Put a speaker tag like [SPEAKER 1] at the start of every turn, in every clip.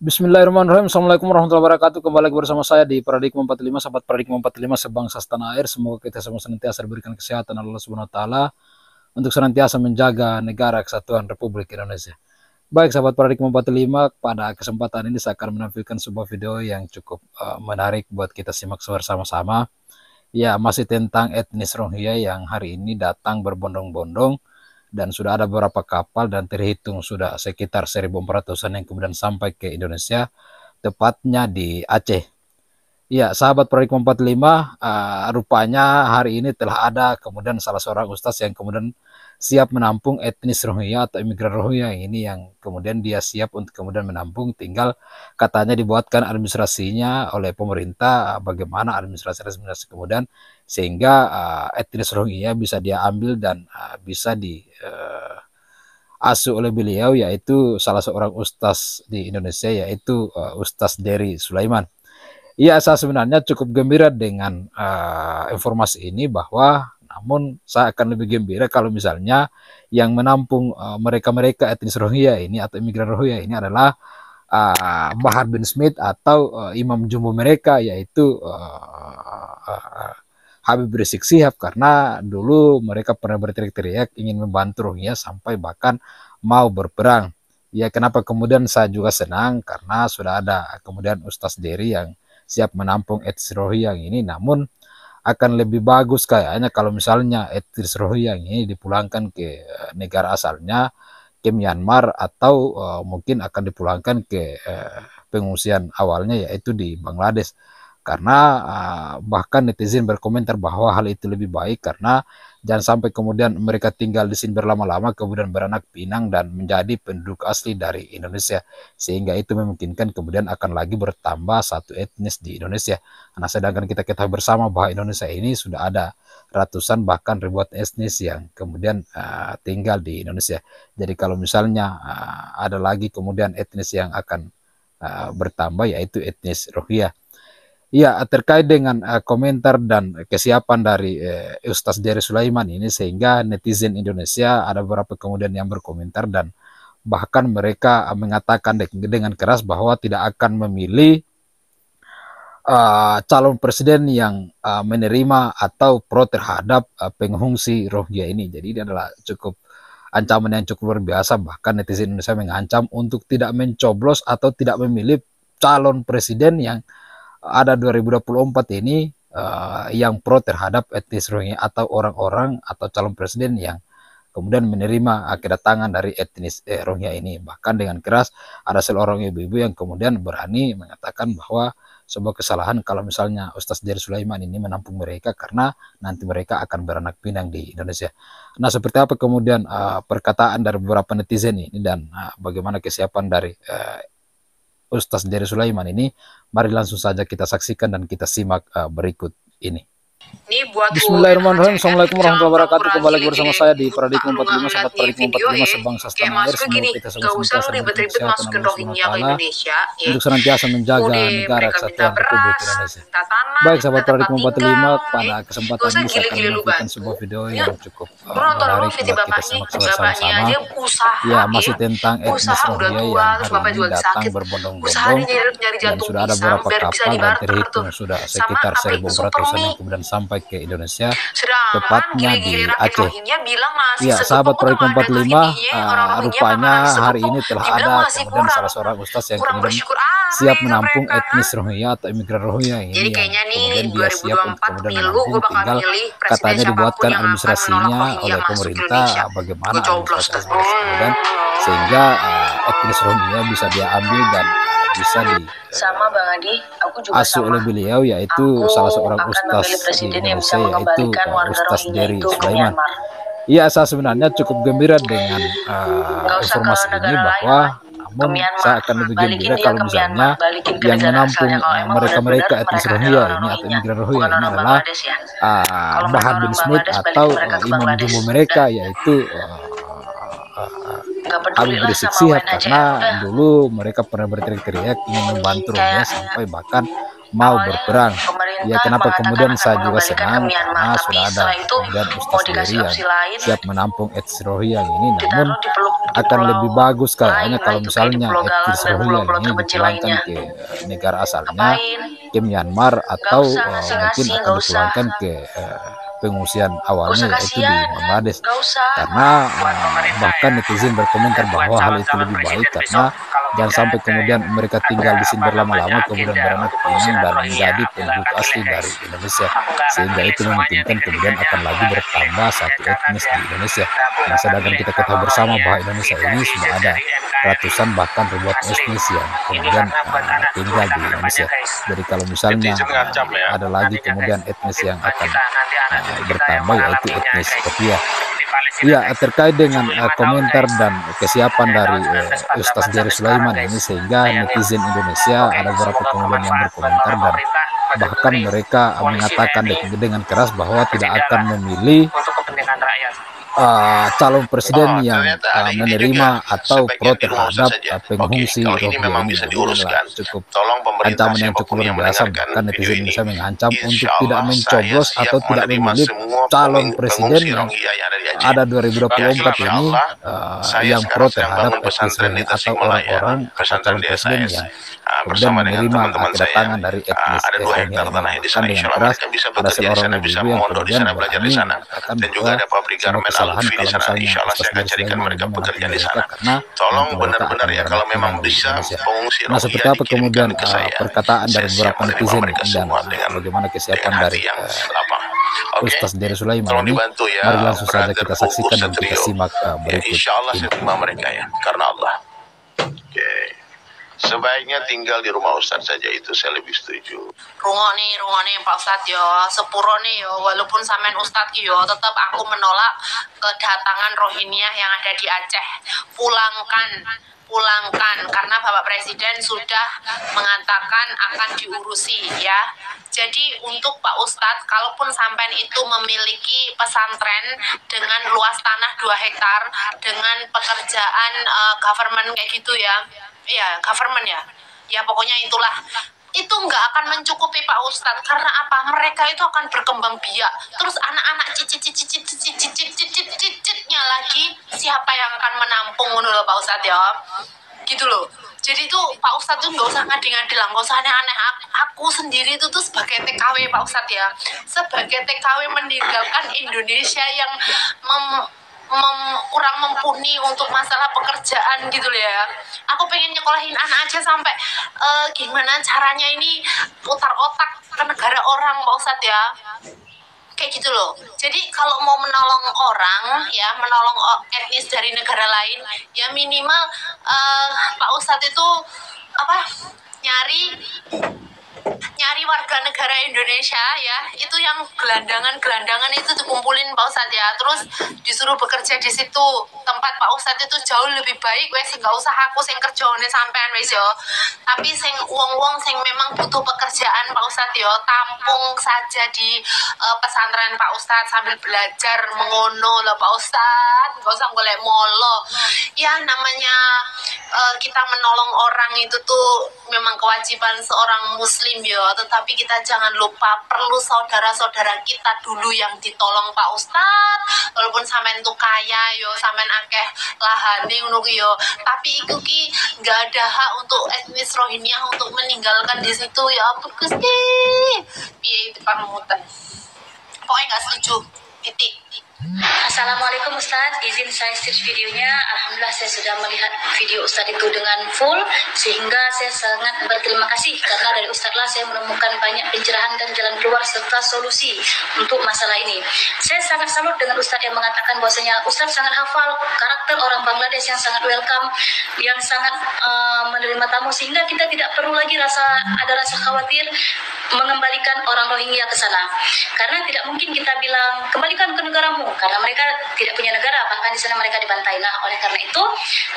[SPEAKER 1] Bismillahirrahmanirrahim. Assalamualaikum warahmatullahi wabarakatuh. Kembali lagi bersama saya di Paradigma 45, sahabat Paradigma 45 sebangsa setanah air. Semoga kita semua senantiasa diberikan kesehatan Allah Subhanahu wa taala untuk senantiasa menjaga negara kesatuan Republik Indonesia. Baik sahabat Paradigma 45, pada kesempatan ini saya akan menampilkan sebuah video yang cukup menarik buat kita simak bersama-sama. Ya, masih tentang etnis Rohingya yang hari ini datang berbondong-bondong dan sudah ada beberapa kapal dan terhitung sudah sekitar 1.400-an yang kemudian sampai ke Indonesia, tepatnya di Aceh. Ya, sahabat Proyek 45, rupanya hari ini telah ada kemudian salah seorang ustadz yang kemudian siap menampung etnis Rohingya atau imigran Rohingya ini, yang kemudian dia siap untuk kemudian menampung, tinggal katanya dibuatkan administrasinya oleh pemerintah, bagaimana administrasi kemudian sehingga etnis Rohingya bisa dia ambil dan bisa di asuh oleh beliau, yaitu salah seorang ustaz di Indonesia, yaitu Ustaz Dery Sulaiman. Ya, saya sebenarnya cukup gembira dengan informasi ini, bahwa namun saya akan lebih gembira kalau misalnya yang menampung mereka-mereka etnis Rohingya ini atau imigran Rohingya ini adalah Bahar bin Smith atau imam jumbo mereka, yaitu Habib Rizik Syihab, karena dulu mereka pernah berteriak-teriak ingin membantu Rohingya sampai bahkan mau berperang. Ya, kenapa kemudian saya juga senang, karena sudah ada kemudian Ustaz Dery yang siap menampung etnis Rohingya ini. Namun akan lebih bagus kayaknya kalau misalnya etnis Rohingya ini dipulangkan ke negara asalnya, ke Myanmar, atau mungkin akan dipulangkan ke pengungsian awalnya, yaitu di Bangladesh. Karena bahkan netizen berkomentar bahwa hal itu lebih baik, karena jangan sampai kemudian mereka tinggal di sini berlama-lama kemudian beranak pinang dan menjadi penduduk asli dari Indonesia, sehingga itu memungkinkan kemudian akan lagi bertambah satu etnis di Indonesia. Nah, sedangkan kita ketahui bersama bahwa Indonesia ini sudah ada ratusan bahkan ribuan etnis yang kemudian tinggal di Indonesia. Jadi kalau misalnya ada lagi kemudian etnis yang akan bertambah, yaitu etnis Rohingya. Ya, terkait dengan komentar dan kesiapan dari Ustaz Dery Sulaiman ini, sehingga netizen Indonesia ada beberapa kemudian yang berkomentar dan bahkan mereka mengatakan dengan keras bahwa tidak akan memilih calon presiden yang menerima atau pro terhadap pengungsi Rohingya ini. Jadi ini adalah cukup ancaman yang cukup luar biasa. Bahkan netizen Indonesia mengancam untuk tidak mencoblos atau tidak memilih calon presiden yang ada 2024 ini yang pro terhadap etnis Rohingya, atau orang-orang atau calon presiden yang kemudian menerima kedatangan dari etnis Rohingya ini. Bahkan dengan keras ada seorang ibu-ibu yang kemudian berani mengatakan bahwa sebuah kesalahan kalau misalnya Ustaz Dery Sulaiman ini menampung mereka, karena nanti mereka akan beranak pinang di Indonesia. Nah, seperti apa kemudian perkataan dari beberapa netizen ini dan bagaimana kesiapan dari Ustaz Dery Sulaiman ini, mari langsung saja kita saksikan dan kita simak berikut ini.
[SPEAKER 2] Ini buat
[SPEAKER 1] Bismillahirrahmanirrahim. Assalamualaikum warahmatullahi wabarakatuh. Kembali lagi bersama saya di Paradigma 45, sahabat Paradigma 45 sebangsa setanah air. Semoga kita semua senantiasa diberikan kesehatan Allah Subhanahu wa taala untuk senantiasa menjaga negara kesatuan Republik Indonesia. Baik sahabat Paradigma 45, pada kesempatan ini saya akan memberikan sebuah video yang cukup menarik buat kita simak bersama-sama. Ya, masih tentang etnis Rohingya yang hari ini datang berbondong-bondong dan sudah ada beberapa kapal dan terhitung sudah sekitar 1.400-an yang kemudian sampai ke Indonesia, tepatnya di Aceh. Ya, sahabat Proyek 45, rupanya hari ini telah ada kemudian salah seorang ustaz yang kemudian siap menampung etnis Rohingya atau imigran Rohingya ini, yang kemudian dia siap untuk kemudian menampung, tinggal katanya dibuatkan administrasinya oleh pemerintah, bagaimana administrasi kemudian sehingga etnis Rohingya bisa dia ambil dan bisa di asuh oleh beliau, yaitu salah seorang ustaz di Indonesia, yaitu Ustaz Dery Sulaiman. Iya, saya sebenarnya cukup gembira dengan informasi ini, bahwa namun saya akan lebih gembira kalau misalnya yang menampung mereka-mereka etnis Rohingya ini atau imigran Rohingya ini adalah Bahar bin Smith atau imam jumbo mereka, yaitu Habib Rizik Syihab, karena dulu mereka pernah berteriak-teriak ingin membantu Rohingya sampai bahkan mau berperang. Ya, kenapa kemudian saya juga senang karena sudah ada kemudian Ustaz sendiri yang siap menampung etnis Rohingya ini. Namun akan lebih bagus kayaknya kalau misalnya etnis Rohingya ini dipulangkan ke negara asalnya, ke Myanmar, atau mungkin akan dipulangkan ke pengungsian awalnya yaitu di Bangladesh. Karena bahkan netizen berkomentar bahwa hal itu lebih baik karena jangan sampai kemudian mereka tinggal di sini berlama-lama kemudian beranak pinak dan menjadi penduduk asli dari Indonesia, sehingga itu memungkinkan kemudian akan lagi bertambah satu etnis di Indonesia. Nah, sedangkan kita ketahui bersama bahwa Indonesia ini sudah ada ratusan bahkan ribuan etnis yang kemudian tinggal di Indonesia. Jadi kalau misalnya ada lagi kemudian etnis yang akan bertambah yaitu etnis Rohingya. Ya, terkait dengan komentar dan kesiapan dari Ustaz Jerry Sulaiman ini, sehingga netizen Indonesia ada beberapa kemudian yang berkomentar dan bahkan mereka mengatakan dengan keras bahwa tidak akan memilih calon presiden yang menerima atau pro terhadap pengungsi Rohingya ini. Cukup ancaman yang cukup luar biasa, bahkan netizen Indonesia mengancam untuk tidak mencoblos atau tidak memilih calon presiden yang ada 2024 ini yang pro terhadap etnis Rohingya atau orang-orang atau calon presiden yang kemudian menerima kedatangan dari etnis Rohingya. Kan dengan keras ada seorang ibu yang kemudian berani mengatakan bahwa semua kesalahan kalau misalnya Ustaz Jerry Sulaiman mereka bekerja di sana, karena tolong benar-benar ya kalau memang bisa pengungsi. Nah, seperti apa kemudian perkataan dari beberapa netizen dan bagaimana kesiapan dari Ustaz Jerry Sulaiman ini? Mari langsung saja kita saksikan dan kita simak berikut ini.
[SPEAKER 2] Mereka ya, karena Allah. Sebaiknya tinggal di rumah Ustadz saja, itu saya lebih setuju.
[SPEAKER 3] Rungone Pak Ustadz yo, sepuro nih yo, walaupun sampean Ustadz yo, tetap aku menolak kedatangan Rohingya yang ada di Aceh. Pulangkan, karena Bapak Presiden sudah mengatakan akan diurusi ya. Jadi untuk Pak Ustadz, kalaupun sampean itu memiliki pesantren dengan luas tanah 2 hektar, dengan pekerjaan government kayak gitu ya, government ya pokoknya itulah, itu nggak akan mencukupi Pak Ustadz. Karena apa? Mereka itu akan berkembang biak, terus anak-anak cicitnya lagi siapa yang akan menampung menurut Pak Ustadz ya, gitu loh. Jadi itu Pak Ustadz tuh nggak usah ngadi-ngadi lah, nggak usah aneh-aneh. Aku sendiri itu tuh sebagai TKW Pak Ustadz ya, sebagai TKW meninggalkan Indonesia yang kurang mumpuni untuk masalah pekerjaan gitu loh ya. Aku pengen nyekolahin anak aja sampai gimana caranya ini putar otak ke negara orang Pak Ustadz ya, kayak gitu loh. Jadi kalau mau menolong orang ya, menolong etnis dari negara lain ya, minimal Pak Ustadz itu nyari warga negara Indonesia ya, itu yang gelandangan itu dikumpulin Pak Ustadz ya, terus disuruh bekerja di situ. Tempat Pak Ustadz itu jauh lebih baik wes, nggak usah aku sing kerjone sampean wes yo, tapi sing wong sing memang butuh pekerjaan Pak Ustadz yo, tampung saja di pesantren Pak Ustadz sambil belajar mengono lah Pak Ustadz, nggak usah golek molo ya. Namanya kita menolong orang itu tuh memang kewajiban seorang muslim yo, tetapi kita jangan lupa perlu saudara-saudara kita dulu yang ditolong Pak Ustadz. Walaupun sampean tuh kaya yo, sampean akeh lahane ngono yo, tapi iku ki nggak ada hak untuk etnis Rohingya untuk meninggalkan di situ ya. Ampun Gusti, piye itu panutan, pokoknya nggak setuju, titik.
[SPEAKER 4] Assalamualaikum Ustadz, izin saya search videonya. Alhamdulillah saya sudah melihat video Ustadz itu dengan full, sehingga saya sangat berterima kasih karena dari Ustadz lah saya menemukan banyak pencerahan dan jalan keluar serta solusi untuk masalah ini. Saya sangat salut dengan Ustadz yang mengatakan bahwasanya Ustadz sangat hafal karakter orang Bangladesh yang sangat welcome, yang sangat menerima tamu, sehingga kita tidak perlu lagi ada rasa khawatir mengembalikan orang Rohingya ke sana. Karena tidak mungkin kita bilang kembalikan ke negaramu, karena mereka tidak punya negara, bahkan di sana mereka dibantai. Nah, oleh karena itu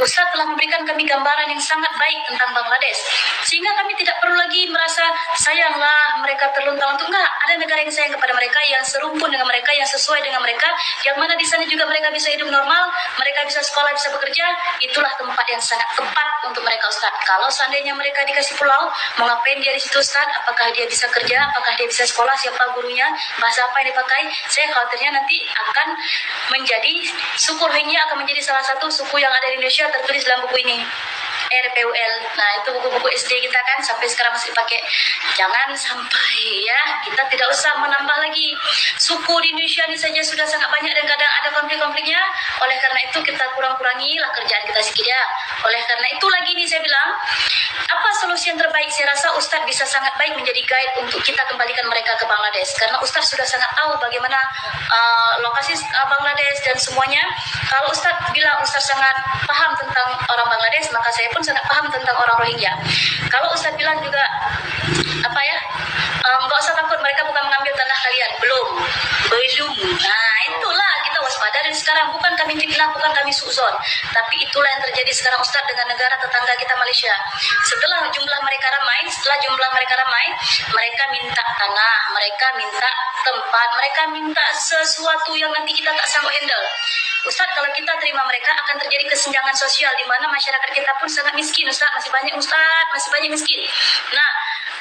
[SPEAKER 4] Ustadz telah memberikan kami gambaran yang sangat baik tentang Bangladesh, sehingga kami tidak perlu lagi merasa sayanglah mereka terlunta-lunta. Enggak, ada negara yang sayang kepada mereka, yang serumpun dengan mereka, yang sesuai dengan mereka, yang mana di sana juga mereka bisa hidup normal, mereka bisa sekolah, bisa bekerja. Itulah tempat yang sangat tepat untuk mereka Ustadz. Kalau seandainya mereka dikasih pulau, mau ngapain dia di situ Ustaz? Apakah dia bisa kerja? Apakah dia bisa sekolah? Siapa gurunya? Bahasa apa yang dipakai? Saya khawatirnya nanti akan menjadi suku Rohingya akan menjadi salah satu suku yang ada di Indonesia tertulis dalam buku ini. RPUL. Nah, itu buku-buku SD kita kan sampai sekarang masih dipakai. Jangan sampai ya, kita tidak usah menambah lagi. Suku di Indonesia ini saja sudah sangat banyak dan kadang ada konflik-konfliknya. Oleh karena itu kita kurang-kurangi lah kerjaan kita sedikit ya. Oleh karena itu lagi nih saya bilang, apa solusi yang terbaik? Saya rasa Ustadz bisa sangat baik menjadi guide untuk kita kembalikan mereka ke Bangladesh. Karena Ustadz sudah sangat tahu bagaimana lokasi Bangladesh dan semuanya. Kalau Ustadz bilang Ustadz sangat paham tentang orang Bangladesh, maka saya pun sangat paham tentang orang Rohingya. Kalau Ustadz bilang juga apa ya, nggak usah takut mereka bukan mengambil tanah kalian, belum. Nah itulah kita waspada dari sekarang. Bukan kami fitnah, bukan kami suuzon, tapi itulah yang terjadi sekarang Ustadz dengan negara tetangga kita Malaysia. Setelah jumlah mereka ramai, mereka minta tanah, mereka minta tempat, mereka minta sesuatu yang nanti kita tak sanggup handle. Ustadz, kalau kita terima mereka akan terjadi kesenjangan sosial di mana masyarakat kita pun sangat miskin. Ustadz, masih banyak miskin. Nah,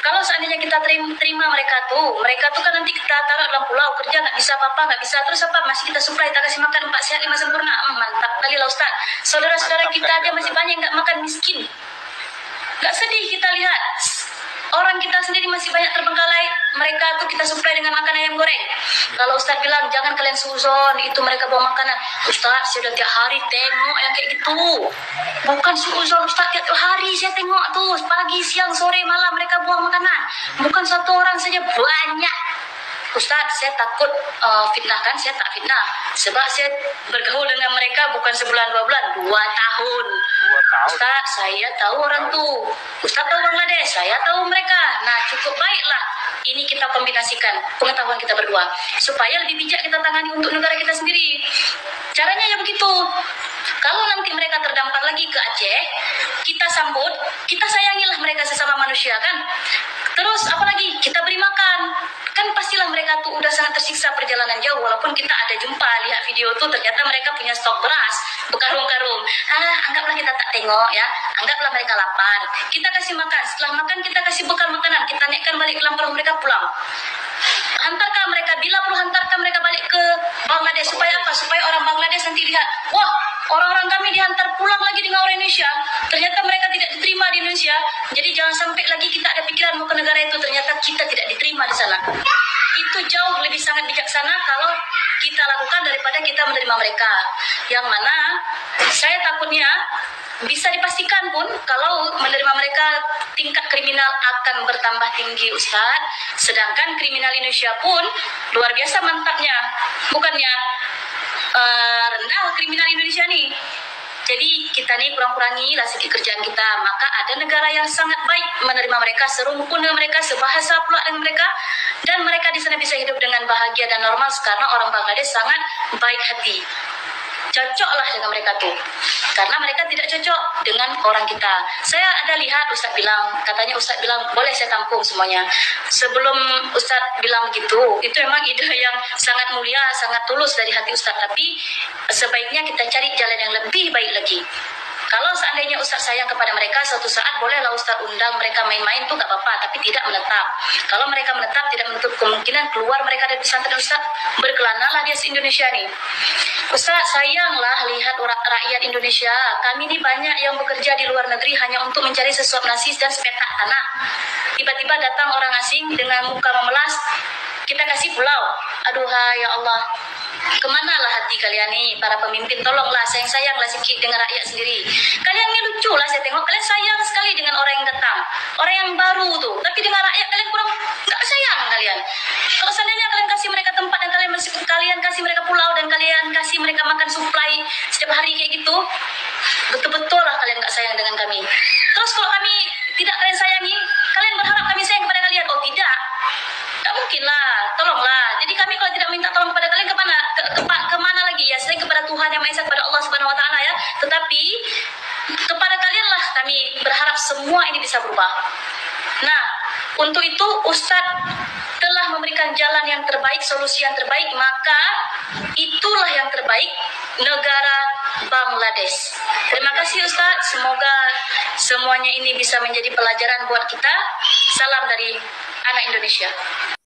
[SPEAKER 4] kalau seandainya kita terima mereka tuh kan nanti kita taruh dalam pulau, kerja nggak bisa apa-apa, nggak bisa, terus apa? Masih kita supply, kita kasih makan 4 sehat 5 sempurna. Mantap kali lah Ustadz. Saudara-saudara kita aja masih banyak nggak makan, miskin. Nggak sedih kita lihat. Orang kita sendiri masih banyak terbengkalai. Mereka tuh kita supply dengan makan ayam goreng. Kalau Ustadz bilang jangan kalian suzon, itu mereka bawa makanan. Ustadz, saya udah tiap hari tengok yang kayak gitu. Bukan suzon Ustadz, tiap hari saya tengok tuh, pagi, siang, sore, malam mereka buang makanan. Bukan satu orang saja, banyak. Ustadz, saya takut fitnah kan? Saya tak fitnah. Sebab saya bergaul dengan mereka bukan sebulan 2 bulan, 2 tahun. Ustadz, saya tahu orang tuh. Ustadz tahu Bangladesh, saya tahu mereka. Nah, cukup baiklah ini kita kombinasikan pengetahuan kita berdua supaya lebih bijak kita tangani untuk negara kita sendiri. Caranya ya begitu. Kalau nanti mereka terdampak lagi ke Aceh, kita sambut, kita sayangilah mereka sesama manusia kan. Terus apalagi kita beri makan. Kan pastilah mereka tuh udah sangat tersiksa perjalanan jauh. Walaupun kita ada jumpa, lihat video tuh ternyata mereka punya stok beras berkarung-karung. Anggaplah kita tak tengok ya. Anggaplah mereka lapar. Kita kasih makan. Setelah makan kita kasih bekal makanan. Kita naikkan balik ke dalam perahu mereka pulang. Hantarkan mereka, bila perlu hantarkan mereka balik ke Bangladesh. Supaya apa? Supaya orang Bangladesh nanti lihat, wah, orang-orang kami dihantar pulang lagi dengan orang Indonesia. Ternyata mereka tidak diterima di Indonesia. Jadi jangan sampai lagi kita ada pikiran mau ke negara itu, ternyata kita tidak diterima di sana. Itu jauh lebih sangat bijaksana kalau kita lakukan daripada kita menerima mereka. Yang mana saya takutnya bisa dipastikan pun kalau menerima mereka tingkat kriminal akan bertambah tinggi Ustadz. Sedangkan kriminal Indonesia pun luar biasa mantapnya. Bukannya rendah kriminal Indonesia nih. Jadi kita nih kurang-kurangi lah sedikit kerjaan kita. Maka ada negara yang sangat baik menerima mereka, serumpun dengan mereka, sebahasa pula dengan mereka. Dan mereka di sana bisa hidup dengan bahagia dan normal karena orang Bangladesh sangat baik hati. Cocoklah dengan mereka tuh. Karena mereka tidak cocok dengan orang kita. Saya ada lihat Ustadz bilang, katanya Ustadz bilang boleh saya tampung semuanya. Sebelum Ustadz bilang gitu, itu memang ide yang sangat mulia, sangat tulus dari hati Ustadz. Tapi sebaiknya kita cari jalan yang lebih baik lagi. Kalau seandainya Ustadz sayang kepada mereka, suatu saat bolehlah Ustadz undang mereka main-main tuh gak apa-apa, tapi tidak menetap. Kalau mereka menetap, tidak menutup kemungkinan keluar mereka dari pesantren Ustadz, berkelanalah dia se-Indonesia nih. Ustadz, sayanglah lihat rakyat Indonesia, kami ini banyak yang bekerja di luar negeri hanya untuk mencari sesuap nasi dan sepetak tanah. Tiba-tiba datang orang asing dengan muka memelas, kita kasih pulau. Aduh, ya Allah. Kemanalah hati kalian nih para pemimpin, tolonglah sayang-sayanglah sedikit dengan rakyat sendiri. Kalian ini lucu lah saya tengok, kalian sayang sekali dengan orang yang datang, orang yang baru tuh, tapi dengan rakyat kalian kurang nggak sayang kalian. Kalau seandainya kalian kasih mereka tempat dan kalian kasih mereka pulau dan kalian kasih mereka makan supply setiap hari kayak gitu, betul-betul lah kalian nggak sayang dengan kami. Terus kalau kami tidak kalian sayangi, kalian berharap kami sayang kepada kalian? Oh tidak. Tidak mungkin lah, tolonglah. Jadi kami kalau tidak minta tolong kepada kalian kemana lagi ya? Selain kepada Tuhan Yang Maha Esa, kepada Allah Subhanahu Wa Taala ya. Tetapi kepada kalian lah kami berharap semua ini bisa berubah. Nah, Untuk itu Ustadz telah memberikan jalan yang terbaik, solusi yang terbaik, maka itulah yang terbaik, negara Bangladesh. Terima kasih Ustadz, semoga semuanya ini bisa menjadi pelajaran buat kita. Salam dari anak Indonesia.